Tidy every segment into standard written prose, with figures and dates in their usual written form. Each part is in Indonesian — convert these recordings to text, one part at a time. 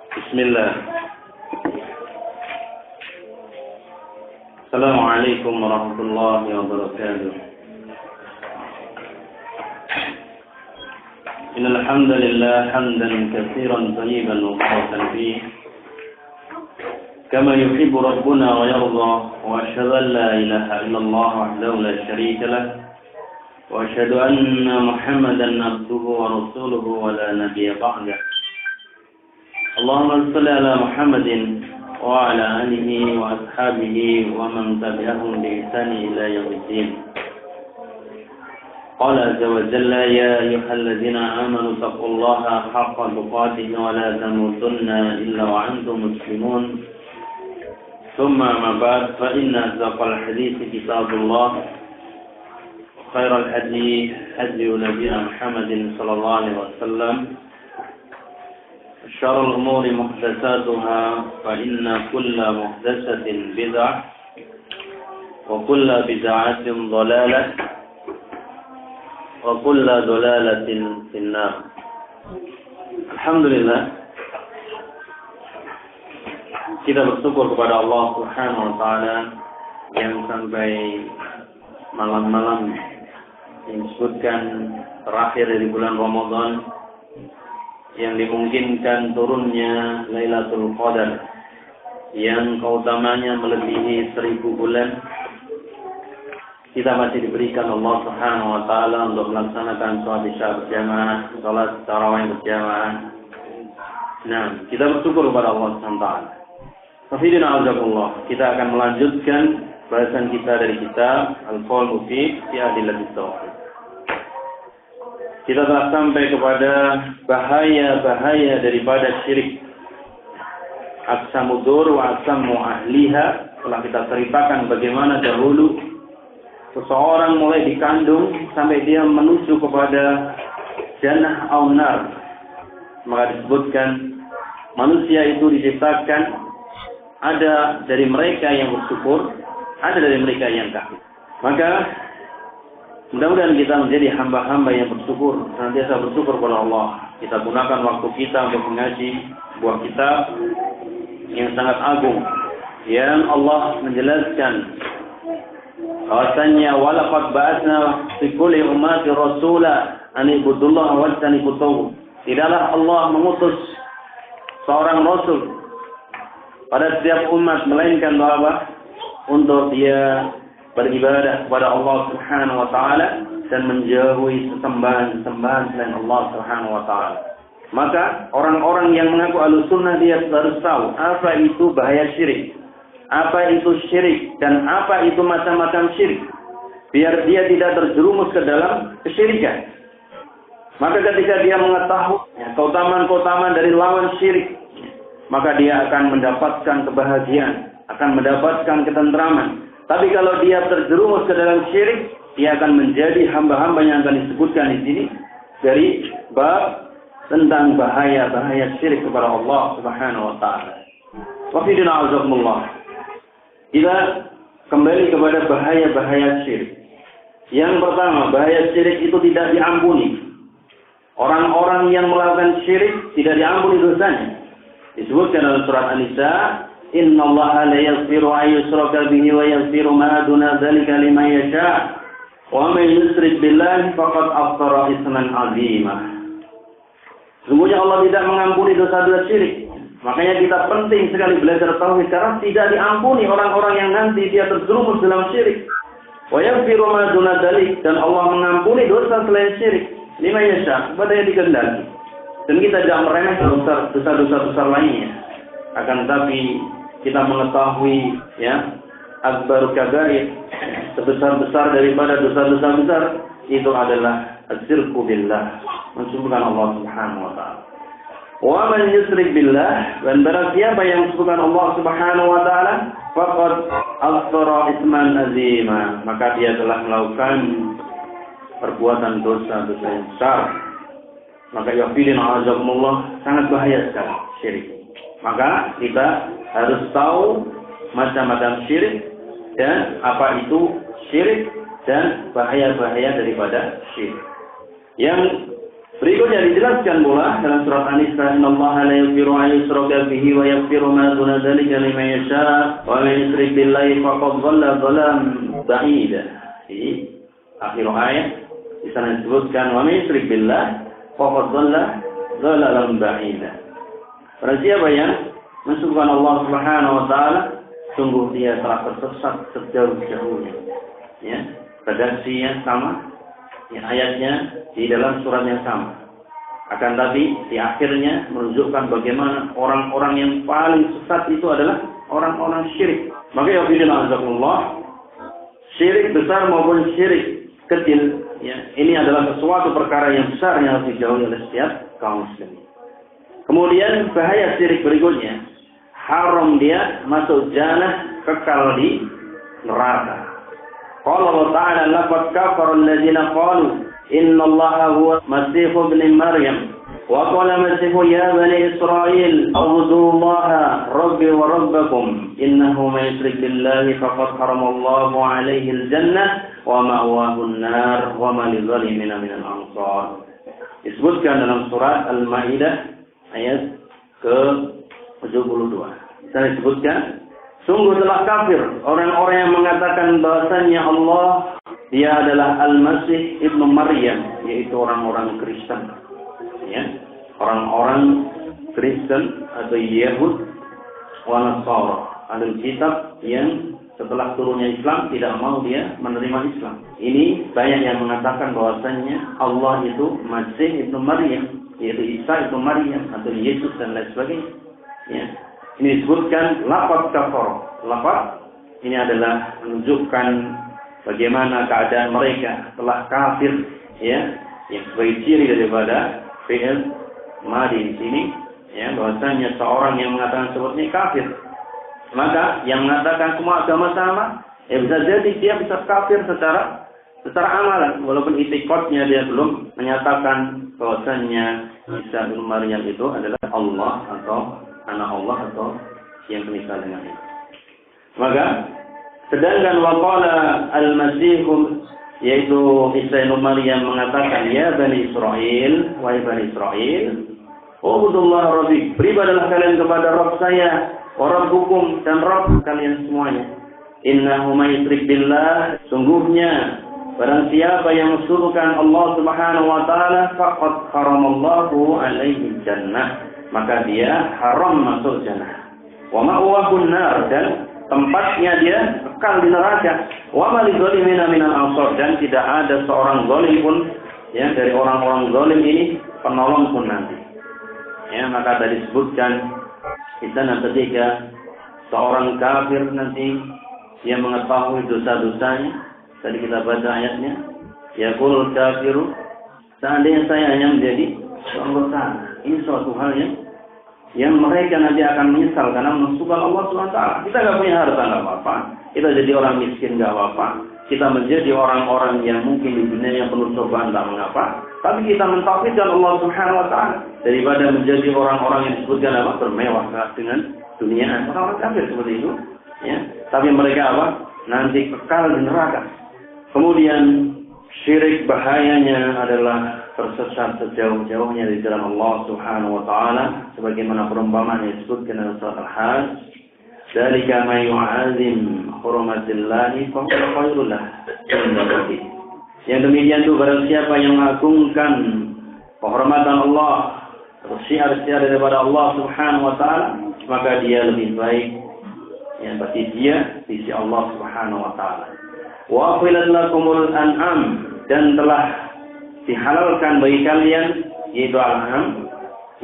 Bismillah. Assalamualaikum warahmatullahi wabarakatuh. Innal hamdalillah hamdan katsiran thayyiban mubarakan fihi kama yuhibbu rabbuna wa yarda, wa asyhadu an la ilaha illallah wahdahu la syarika lah, wa asyhadu anna Muhammadan abduhu wa rasuluhu wa la nabiyya ba'dah. Allahumma shalli ala Muhammadin wa ala alihi wa ashabihi wa man tabi'ahum bi ihsani ila yaumiddin. Qala azza wa jalla ya ayyuhalladzina amanu taqullaha haqqa tuqatih wa la tamutunna illa wa antum muslimun. Thumma ma ba'd, fa inna asdaqal hadithi kitabullah, khairal hadi hadi nabiyina Muhammadin sallallahu alaihi wasallam, syarrul umuri muhdatsatuha, fa inna kulla muhdatsatin bid'ah wa kulla bid'atin dhalalah wa kulla dhalalatin finnar. Alhamdulillah, kita bersyukur kepada Allah Subhanahu wa taala yang sampai malam-malam yang disebutkan terakhir dari bulan Ramadan yang dimungkinkan turunnya Lailatul Qadar yang keutamanya melebihi 1000 bulan, kita masih diberikan Allah Subhanahu wa taala untuk melaksanakan sholat Isya berjamaah, sholat tarawih berjamaah. Nah, kita bersyukur kepada Allah Subhanahu wa taala. Hafidina azakullah, kita akan melanjutkan bahasan kita dari kitab Al-Qaul Mufid fi Adillatit Tauhid. Kita telah sampai kepada bahaya-bahaya daripada syirik. Aqsamudur wa aqsamu ahliha. Telah kita ceritakan bagaimana dahulu seseorang mulai dikandung sampai dia menuju kepada jannah au nar. Maka disebutkan manusia itu diciptakan ada dari mereka yang bersyukur, ada dari mereka yang kafir. Maka mudah-mudahan kita menjadi hamba-hamba yang bersyukur, senantiasa bersyukur kepada Allah. Kita gunakan waktu kita untuk mengaji buah kitab yang sangat agung, yang Allah menjelaskan bahwasanya walaqad ba'atsna fi kulli ummati rasula an ibudullaha wajtanibut taghut. Tidaklah Allah mengutus seorang rasul pada setiap umat melainkan bahwa untuk dia beribadah kepada Allah Subhanahu wa taala dan menjauhi sesembahan-sesembahan selain Allah Subhanahu wa taala. Maka orang-orang yang mengaku Ahlussunnah dia harus tahu apa itu bahaya syirik, apa itu syirik dan apa itu macam-macam syirik, biar dia tidak terjerumus ke dalam kesyirikan. Maka ketika dia mengetahui keutamaan-keutamaan dari lawan syirik, maka dia akan mendapatkan kebahagiaan, akan mendapatkan ketentraman. Tapi kalau dia terjerumus ke dalam syirik, dia akan menjadi hamba-hamba yang akan disebutkan di sini dari bab tentang bahaya-bahaya syirik kepada Allah Subhanahu wa taala. Wafidina azakumullah. Kita kembali kepada bahaya-bahaya syirik. Yang pertama, bahaya syirik itu tidak diampuni. Orang-orang yang melakukan syirik tidak diampuni dosanya. Disebutkan dalam surat An-Nisa, "Innallaha la yaghfiru an yushraka bihi wa yaghfiru ma duna dzalika liman yasha. Wa man yusyrik billahi faqad aftara isman 'azima." Sungguhnya Allah tidak mengampuni dosa-dosa syirik. Makanya kita penting sekali belajar tauhid karena tidak diampuni orang-orang yang nanti dia terjerumus dalam syirik. Wa yaghfiru ma duna dzalik, dan Allah mengampuni dosa selain syirik liman yasha, kepada yang dikehendaki. Dan kita tidak meremehkan dosa-dosa besar lainnya. Akan tetapi kita mengetahui akbar kabair, sebesar-besar daripada dosa-dosa besar itu adalah asyirku billah, mensekutukan Allah Subhanahu wa taala. Wa man yusyrik billah, dan barang siapa yang mensekutukan Allah Subhanahu wa taala, faqad aftara isman azima, maka dia telah melakukan perbuatan dosa-dosa yang besar. Maka yaqilin azakumullah, sangat bahaya sekali syirik. Maka kita harus tahu macam-macam syirik dan apa itu syirik dan bahaya-bahaya daripada syirik. Yang Berikutnya dijelaskan pula dalam surat An-Nisa, "Innallaha la yaghfiru an yushraka bihi wa yaghfiru ma duna dzalika liman yasha wa man yusyrik billahi faqad dhalla dhalalan ba'ida." Di akhir ayat di sana disebutkan wa man yusyrik billahi faqad dhalla dhalalan ba'ida. Barang siapa yang mensekutukan Allah Subhanahu wa taala, sungguh dia telah tersesat sejauh-jauhnya. Ya, redaksinya sama, ya, ayatnya di dalam surat yang sama. Akan tapi di akhirnya menunjukkan bagaimana orang-orang yang paling sesat itu adalah orang-orang syirik. Maka ya Allah, syirik besar maupun syirik kecil, ya, ini adalah sesuatu perkara yang besar yang harus dijauhi oleh setiap kaum muslimin. Kemudian bahaya syirik berikutnya, haram dia masuk jannah, kekal di neraka. Qala Allah Ta'ala, laqad kafara alladziina qalu inna Allaha huwa Masih ibn Maryam wa qala Masih ya bani Israil a'budu Allaha rabbi wa rabbakum innahu man yusyrik billahi faqad harama Allahu 'alaihi al-jannah wa ma'wahu an-nar wa ma lidh-dhalimina minal ansar. Disebutkan dalam surat Al-Maidah ayat ke-72. Saya disebutkan, sungguh telah kafir orang-orang yang mengatakan bahwasannya Allah dia adalah Al-Masih ibnu Maryam, yaitu orang-orang Kristen. Ya, orang-orang Kristen atau Yahud wa Nasara, ahli kitab yang setelah turunnya Islam tidak mau dia menerima Islam. Ini banyak yang mengatakan bahwasannya Allah itu Masih ibnu Maryam, yaitu Isa ibnu Maryam atau Yesus dan lain sebagainya. Ya. Ini disebutkan lafaz kafar. Lafaz ini adalah menunjukkan bagaimana keadaan mereka telah kafir, ya, yang sebagai ciri daripada fi'il madi di sini, ya, bahwasanya seorang yang mengatakan seperti ini kafir. Maka yang mengatakan semua agama sama, ya bisa jadi dia bisa kafir secara amalan, walaupun itikadnya dia belum menyatakan bahwasanya Isa bin Maryam itu adalah Allah atau anak Allah atau yang semisal dengan itu. Maka sedangkan waqala al-Masih, yaitu Isa bin Maryam mengatakan, ya Bani Israil, wahai Bani Israil, ubudullah rabbi, beribadahlah kalian kepada Rabb saya, wa rabbukum, dan Rabb kalian semuanya. Innahu may yusyrik billah, sungguhnya barang siapa yang mensyirikkan Allah Subhanahu wa taala, faqad haramallahu alaihi jannah, maka dia haram masuk jannah. Wa ma'wahu an-nar, dan tempatnya dia kekal di neraka. Wa ma lidh-dhalimina minal ansar, dan tidak ada seorang zalim pun, ya, dari orang-orang zalim ini penolong pun nanti. Ya, maka tadi disebutkan di sana ketika seorang kafir nanti dia mengetahui dosa-dosanya. Tadi kita baca ayatnya, yaqulul kafiru, seandainya saya hanya menjadi seorang dosa. Ini suatu hal yang mereka nanti akan menyesal karena mensukkal Allah SWT. Kita nggak punya harta, nggak apa-apa. Kita jadi orang miskin, nggak apa-apa. Kita menjadi orang-orang yang mungkin di dunia yang penuh cobaan, tak mengapa. Tapi kita mentauhidkan Allah Subhanahu Wa Taala daripada menjadi orang-orang yang disebutkan apa, bermewah dengan dunia. Orang-orang kafir seperti itu, ya. Tapi mereka apa? Nanti kekal di neraka. Kemudian syirik bahayanya adalah tersesat sejauh-jauhnya di dalam Allah Subhanahu wa taala, sebagaimana perumpamaan yang disebutkan dalam surat Al-Hajj, "Dzalika may yu'azzim hurmatillahi fa huwa khairul lahu." Yang demikian itu barang siapa yang mengagungkan kehormatan Allah, syiar-syiar daripada Allah Subhanahu wa taala, maka dia lebih baik yang bagi dia di sisi Allah Subhanahu wa taala. Wa afilat lakumul an'am, dan telah dihalalkan bagi kalian, yaitu al-an'am,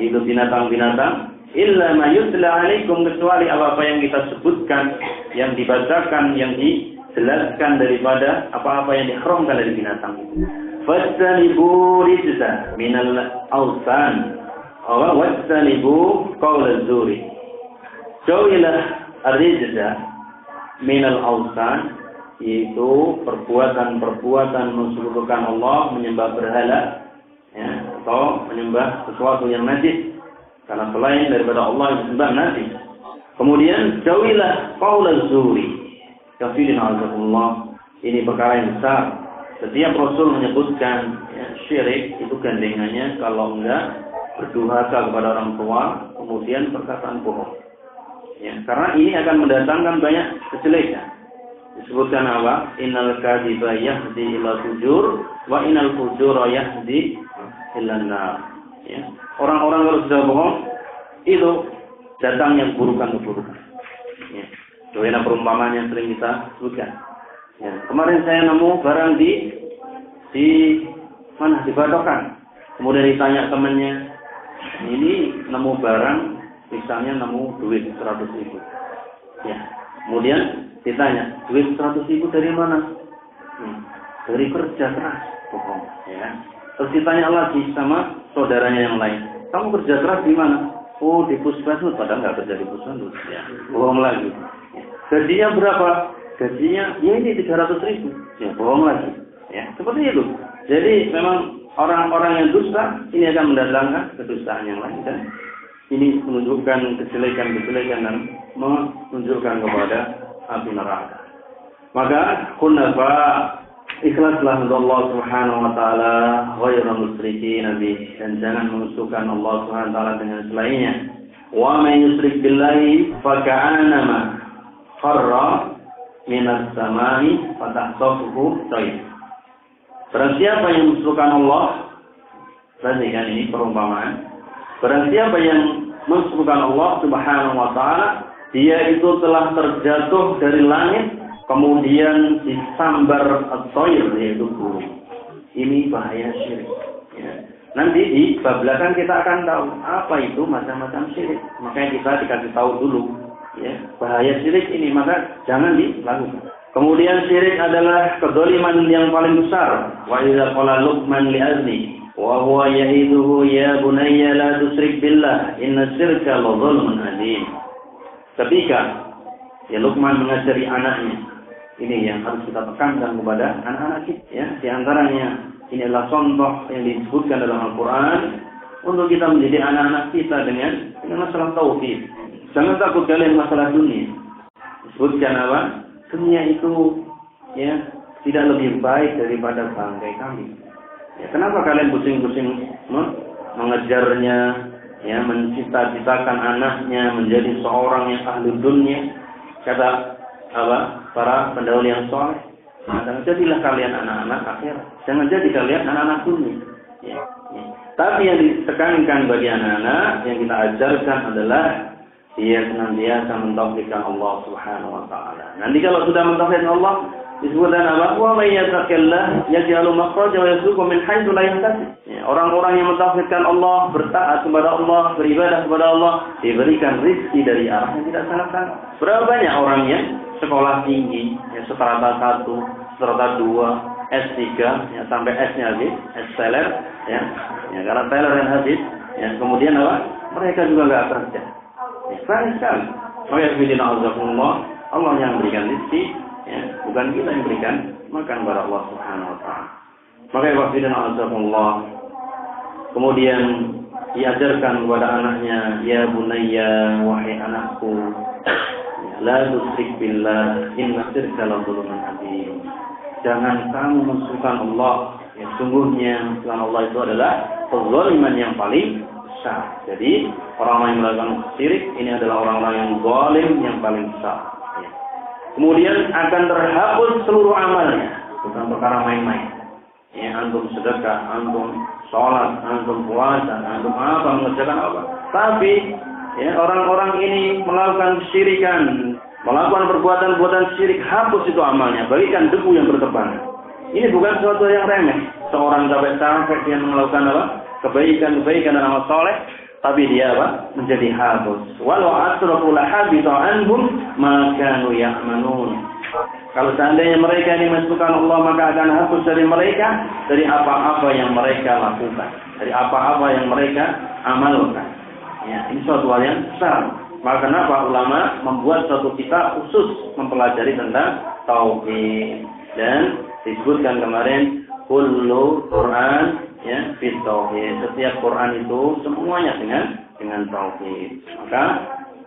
yaitu binatang-binatang, illa ma yutla alaikum, kecuali apa yang kita sebutkan, yang dibacakan, yang dijelaskan daripada apa-apa yang diharamkan dari binatang itu. Fastanibu rijza minal awsan, wa wastanibu qaulaz zuri. Jauhilah ar-rijza minal awsan, yaitu perbuatan-perbuatan mensekutukan Allah, menyembah berhala, ya, atau menyembah sesuatu yang najis, karena selain daripada Allah disembah najis. Kemudian jauhilah qaulaz zuri. Kafirin azakumullah, ini perkara yang besar, Setiap Rasul menyebutkan ya, syirik itu gandengannya kalau enggak berdurhaka kepada orang tua, kemudian perkataan bohong. Ya, karena ini akan mendatangkan banyak kejelekan. Disebutkan apa? Innal kadhiba yahdi ila fujur wa innal fujura yahdi ila nar. Ya. Orang-orang kalau sudah bohong itu datangnya keburukan-keburukan. Ya. Doa perumpamaan yang sering kita sebutkan. Ya. Kemarin saya nemu barang di mana? Di Badokan. Kemudian ditanya temannya, ini nemu barang, misalnya nemu duit 100.000. Ya. Kemudian ditanya, duit 100.000 dari mana? Dari kerja keras. Bohong. Ya. Terus ditanya lagi sama saudaranya yang lain, kamu kerja keras di mana? Oh, di Puskesmas. Padahal nggak kerja di Puskesmas. Ya. Bohong lagi. Ya. Gajinya berapa? Gajinya ya ini 300.000. Ya, bohong lagi. Ya, seperti itu. Jadi memang orang-orang yang dusta ini akan mendatangkan kedustaan yang lain, dan ini menunjukkan kejelekan-kejelekan dan menunjukkan kepada api neraka. Maka kunafa ikhlaslah untuk Allah Subhanahu wa taala, ghairul musyrikin nabi, dan jangan mengusuhkan Allah Subhanahu wa taala dengan selainnya. Wa may yusyrik billahi fa ka'annama kharra minas samai fatahsafuhu tayr. Barang siapa yang mensucikan Allah, perhatikan ini perumpamaan. Barang siapa yang mensucikan Allah Subhanahu wa taala, dia itu telah terjatuh dari langit, kemudian disambar at-tayr, yaitu burung. Ini bahaya syirik. Ya. Nanti di bab belakang kita akan tahu apa itu macam-macam syirik. Makanya kita dikasih tahu dulu, ya, bahaya syirik ini, maka jangan dilakukan. Kemudian syirik adalah kedzaliman yang paling besar. Wa idza qala Luqman li azni wa huwa ya'iduhu ya bunayya la tusyrik billah inna syirka la dzulmun adzim. Ketika ya Luqman mengajari anaknya, ini yang harus kita tekankan kepada anak-anak kita, ya. Di antaranya ini adalah contoh yang disebutkan dalam Al-Qur'an untuk kita mendidik anak-anak kita dengan masalah tauhid. Jangan takut kalian masalah dunia. Disebutkan apa? Dunia itu ya tidak lebih baik daripada bangkai kambing. Ya, kenapa kalian pusing-pusing mengejarnya, ya, mencita-citakan anaknya menjadi seorang yang ahli dunia? Kata apa? Para pendahulu yang soleh. Nah, jadilah kalian anak-anak akhir. Jangan jadi kalian anak-anak dunia. Ya, ya. Tapi yang ditekankan bagi anak-anak yang kita ajarkan adalah dia senantiasa mentauhidkan Allah Subhanahu wa taala. Nanti kalau sudah mentauhidkan Allah, disebutkan apa? Wa may yattaqillah yaj'al makhraja wa yarzuqhu min haitsu la yahtasib. Ya, orang-orang yang mentauhidkan Allah, bertaat kepada Allah, beribadah kepada Allah, diberikan rezeki dari arah yang tidak sangka-sangka. Berapa banyak orang yang sekolah tinggi, ya, strata 1, strata 2, S3, ya, sampai S-nya habis, S-teller, ya. Ya, karena teller yang habis, ya, kemudian apa? Mereka juga enggak kerja. Banyak sekali. Allah yang memberikan rezeki, ya, bukan kita yang berikan makan kepada Allah Subhanahu wa taala. Maka kemudian diajarkan kepada anaknya, ya bunayya, wahai anakku, la tusyrik billah inna syirka la dzulmun adzim. Jangan kamu mensucikan Allah, ya, sungguhnya mensucikan Allah itu adalah kezaliman yang paling besar. Jadi orang-orang yang melakukan syirik ini adalah orang-orang yang zalim yang paling besar. Ya. Kemudian akan terhapus seluruh amalnya, bukan perkara main-main. Ya, antum sedekah, antum sholat, antum puasa, antum apa, mengerjakan apa. Tapi ya, orang-orang ini melakukan kesyirikan, melakukan perbuatan-perbuatan syirik, hapus itu amalnya, bagikan debu yang berterbangan. Ini bukan sesuatu yang remeh. Seorang capek-capek dia melakukan apa? Kebaikan-kebaikan dan amal soleh, tapi dia apa? Menjadi hapus. Walau asrafu la habita anhum ma kanu ya'malun. Kalau seandainya mereka ini mensucikan Allah, maka akan hapus dari mereka dari apa-apa yang mereka lakukan, dari apa-apa yang mereka amalkan. Ya, ini suatu hal yang besar. Maka kenapa ulama membuat suatu kitab khusus mempelajari tentang tauhid, dan disebutkan kemarin kullu Quran, ya, fit tauhid. Setiap Quran itu semuanya dengan tauhid. Maka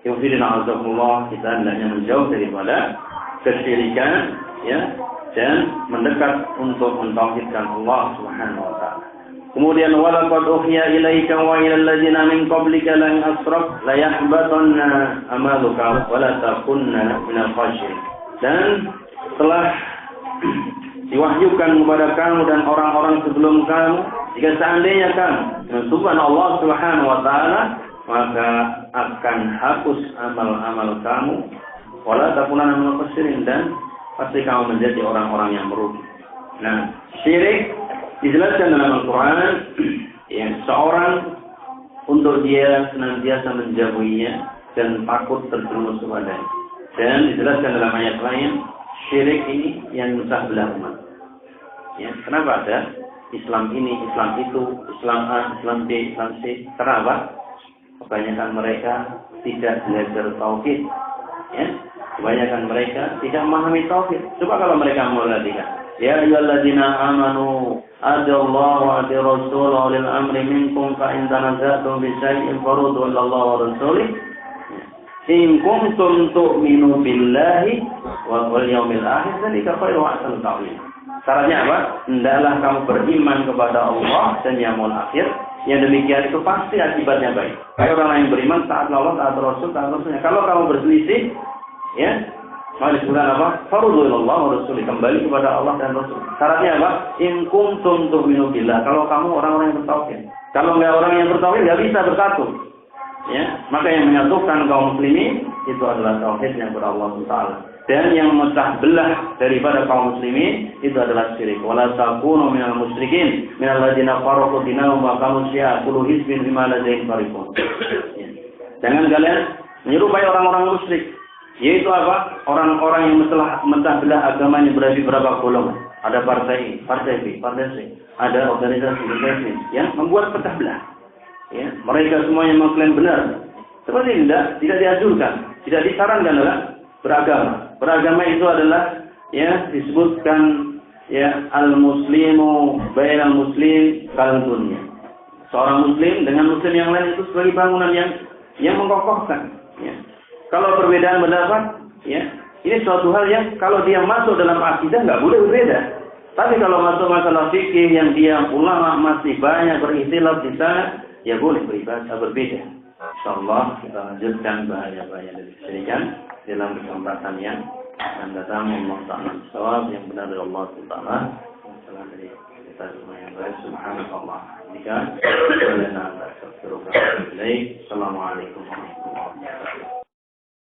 yufidina azakumullah, kita hendaknya menjauh daripada kesyirikan, ya, dan mendekat untuk mentauhidkan Allah Subhanahu wa taala. Kemudian walaqad uhiya ilaika wa ilal ladzina min qablika la in asrak la yahbatanna amaluka wa la takunna minal khasirin. Dan telah diwahyukan kepada kamu dan orang-orang sebelum kamu, jika seandainya kamu menyembah Allah Subhanahu wa taala, maka akan hapus amal-amal kamu, wala takunanna minal khasirin, dan pasti kamu menjadi orang-orang yang merugi. Nah, syirik dijelaskan dalam Al-Quran, ya, seorang untuk dia senantiasa menjauhinya dan takut terjerumus kepadanya. Dan dijelaskan dalam ayat lain, syirik ini yang memecah belah umat. Ya, kenapa ada Islam ini, Islam itu, Islam A, Islam B, Islam C? Kenapa? Kebanyakan mereka tidak belajar tauhid. Ya, kebanyakan mereka tidak memahami tauhid. Coba kalau mereka memperhatikan. Ya ayyuhalladzina amanu atiullaha wa atiur rasul wa ulil amri minkum fa in tanaza'tum bi syai'in farudhu ila Allah wa rasulih in kuntum tu'minu billahi wal yawmil akhir, dzalika khairu wa ahsanu ta'wila. Syaratnya apa? Hendaklah kamu beriman kepada Allah dan yaumul akhir. Yang demikian itu pasti akibatnya baik. Kayak orang yang beriman taat Allah, taat Rasul, taat Rasulnya. Kalau kamu berselisih, ya, maka disebutkan apa? Farudhu ila Allah wa rasulih, kembali kepada Allah dan Rasul. Syaratnya apa? In kuntum tu'minu billah. Kalau kamu orang-orang yang bertauhid. Kalau enggak orang yang bertauhid enggak bisa bersatu. Ya, maka yang menyatukan kaum muslimin itu adalah tauhidnya kepada Allah Taala. Dan yang memecah belah daripada kaum muslimin itu adalah syirik. Wala takunu minal musyrikin minal ladzina farraqu dinahum wa qalu syi'a kullu hizbin bima ladaihim farihun. Jangan kalian menyerupai orang-orang musyrik. Yaitu apa? Orang-orang yang mecah belah agamanya berada beberapa golongan. Ada partai A, partai B, partai C. Ada organisasi yang membuat pecah belah. Ya, mereka semuanya mengklaim benar. Seperti tidak dianjurkan, tidak disarankan adalah beragama. Beragama itu adalah, ya, disebutkan, ya, al-muslimu bainal muslim kal dunya. Seorang muslim dengan muslim yang lain itu sebagai bangunan yang mengokohkan. Ya. Kalau perbedaan pendapat, ya, ini suatu hal yang kalau dia masuk dalam akidah nggak boleh berbeda. Tapi kalau masuk masalah fikih yang dia ulama masih banyak berikhtilaf di sana, ya boleh berbeda. Insyaallah kita lanjutkan bahaya-bahaya dari kesyirikan dalam kesempatan yang akan datang. Allah Ta'ala sawab, yang benar dari Allah Ta'ala, yang salah dari kita semua yang baik. Subhanallah. Assalamualaikum warahmatullahi wabarakatuh.